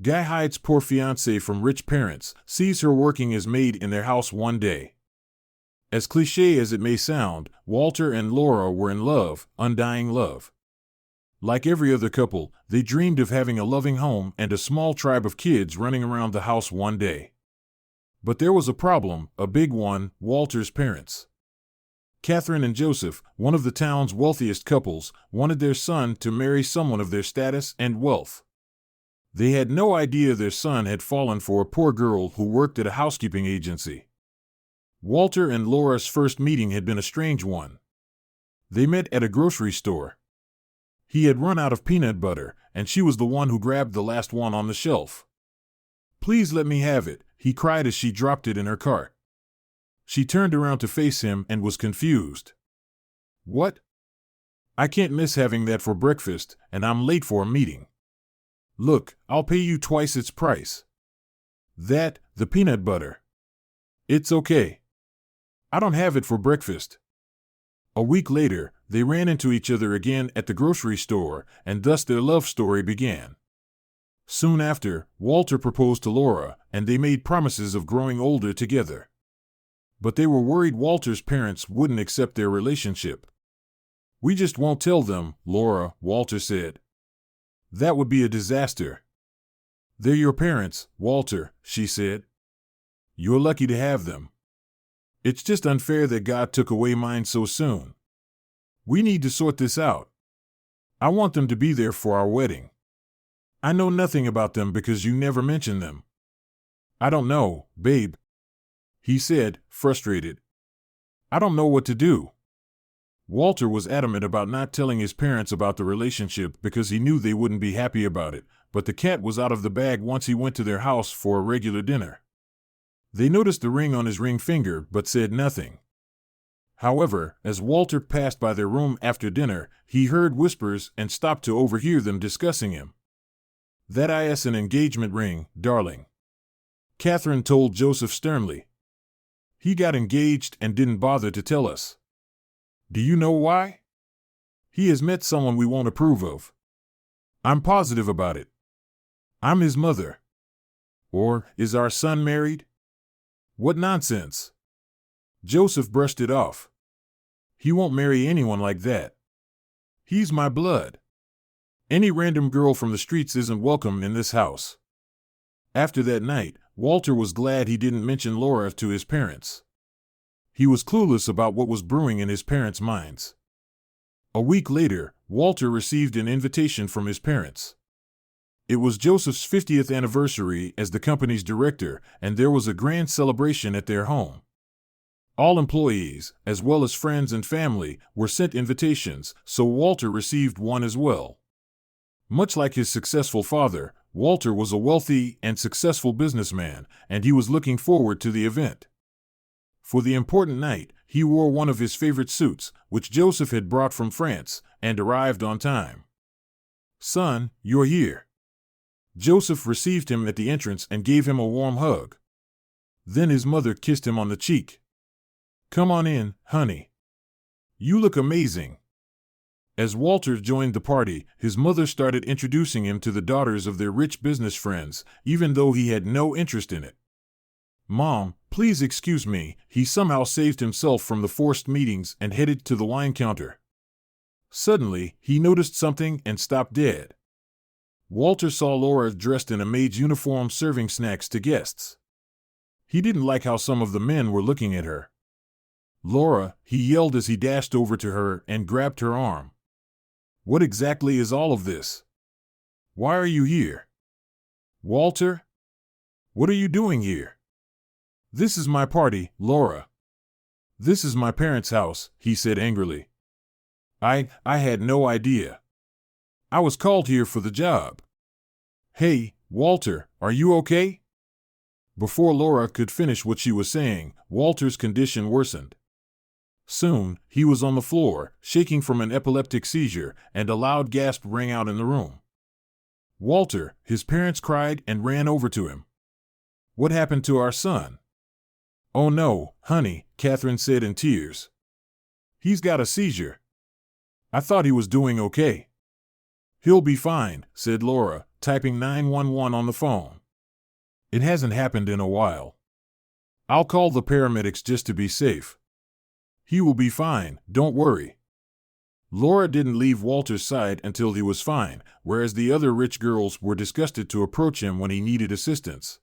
Guy hides poor fiancée from rich parents, sees her working as maid in their house one day. As cliché as it may sound, Walter and Laura were in love, undying love. Like every other couple, they dreamed of having a loving home and a small tribe of kids running around the house one day. But there was a problem, a big one: Walter's parents. Catherine and Joseph, one of the town's wealthiest couples, wanted their son to marry someone of their status and wealth. They had no idea their son had fallen for a poor girl who worked at a housekeeping agency. Walter and Laura's first meeting had been a strange one. They met at a grocery store. He had run out of peanut butter, and she was the one who grabbed the last one on the shelf. "Please let me have it," he cried as she dropped it in her cart. She turned around to face him and was confused. "What? I can't miss having that for breakfast, and I'm late for a meeting." "Look, I'll pay you twice its price." "That, the peanut butter." "It's okay. I don't have it for breakfast." A week later, they ran into each other again at the grocery store, and thus their love story began. Soon after, Walter proposed to Laura, and they made promises of growing older together. But they were worried Walter's parents wouldn't accept their relationship. "We just won't tell them, Laura," Walter said. "That would be a disaster." "They're your parents, Walter," she said. "You're lucky to have them. It's just unfair that God took away mine so soon. We need to sort this out. I want them to be there for our wedding. I know nothing about them because you never mention them." "I don't know, babe," he said, frustrated. "I don't know what to do." Walter was adamant about not telling his parents about the relationship because he knew they wouldn't be happy about it, but the cat was out of the bag once he went to their house for a regular dinner. They noticed the ring on his ring finger but said nothing. However, as Walter passed by their room after dinner, he heard whispers and stopped to overhear them discussing him. "That is an engagement ring, darling," Catherine told Joseph sternly. "He got engaged and didn't bother to tell us. Do you know why? He has met someone we won't approve of. I'm positive about it. I'm his mother. Or, is our son married? What nonsense." Joseph brushed it off. "He won't marry anyone like that. He's my blood. Any random girl from the streets isn't welcome in this house." After that night, Walter was glad he didn't mention Laura to his parents. He was clueless about what was brewing in his parents' minds. A week later, Walter received an invitation from his parents. It was Joseph's 50th anniversary as the company's director, and there was a grand celebration at their home. All employees, as well as friends and family, were sent invitations, so Walter received one as well. Much like his successful father, Walter was a wealthy and successful businessman, and he was looking forward to the event. For the important night, he wore one of his favorite suits, which Joseph had brought from France, and arrived on time. "Son, you're here." Joseph received him at the entrance and gave him a warm hug. Then his mother kissed him on the cheek. "Come on in, honey. You look amazing." As Walter joined the party, his mother started introducing him to the daughters of their rich business friends, even though he had no interest in it. "Mom, please excuse me," he somehow saved himself from the forced meetings and headed to the wine counter. Suddenly, he noticed something and stopped dead. Walter saw Laura dressed in a maid's uniform serving snacks to guests. He didn't like how some of the men were looking at her. "Laura," he yelled as he dashed over to her and grabbed her arm. "What exactly is all of this? Why are you here?" "Walter? What are you doing here?" "This is my party, Laura." "This is my parents' house," he said angrily. I had no idea. I was called here for the job." "Hey, Walter, are you okay?" Before Laura could finish what she was saying, Walter's condition worsened. Soon, he was on the floor, shaking from an epileptic seizure, and a loud gasp rang out in the room. "Walter," his parents cried and ran over to him. "What happened to our son?" "Oh no, honey," Catherine said in tears. "He's got a seizure. I thought he was doing okay." "He'll be fine," said Laura, typing 911 on the phone. It hasn't happened in a while. I'll call the paramedics just to be safe. He will be fine, don't worry. Laura didn't leave Walter's side until he was fine, whereas the other rich girls were disgusted to approach him when he needed assistance.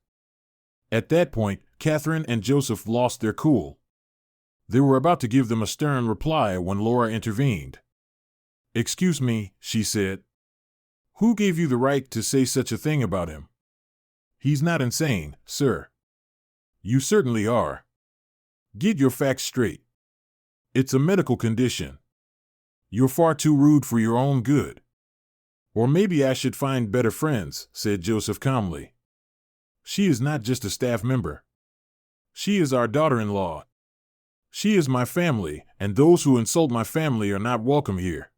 At that point, Catherine and Joseph lost their cool. They were about to give them a stern reply when Laura intervened. "Excuse me," she said. "Who gave you the right to say such a thing about him? He's not insane, sir." "You certainly are. Get your facts straight. It's a medical condition. You're far too rude for your own good." "Or maybe I should find better friends," said Joseph calmly. "She is not just a staff member. She is our daughter-in-law. She is my family, and those who insult my family are not welcome here.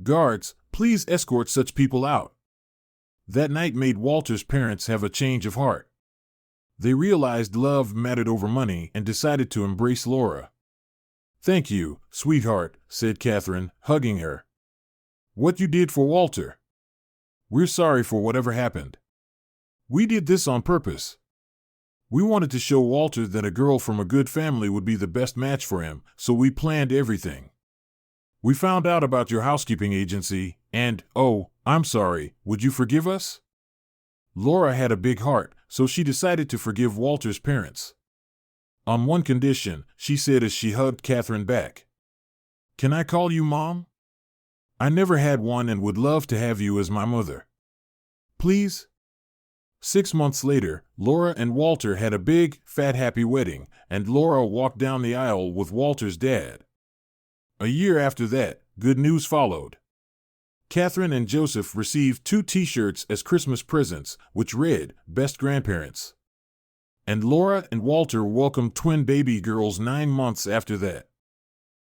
Guards, please escort such people out." That night made Walter's parents have a change of heart. They realized love mattered over money and decided to embrace Laura. "Thank you, sweetheart," said Catherine, hugging her. "What you did for Walter. We're sorry for whatever happened. We did this on purpose. We wanted to show Walter that a girl from a good family would be the best match for him, so we planned everything. We found out about your housekeeping agency, and, oh, I'm sorry, would you forgive us?" Laura had a big heart, so she decided to forgive Walter's parents. On one condition, she said as she hugged Catherine back. "Can I call you Mom? I never had one and would love to have you as my mother. Please?" 6 months later, Laura and Walter had a big, fat, happy wedding, and Laura walked down the aisle with Walter's dad. A year after that, good news followed. Catherine and Joseph received 2 T-shirts as Christmas presents, which read, "Best Grandparents." And Laura and Walter welcomed twin baby girls 9 months after that.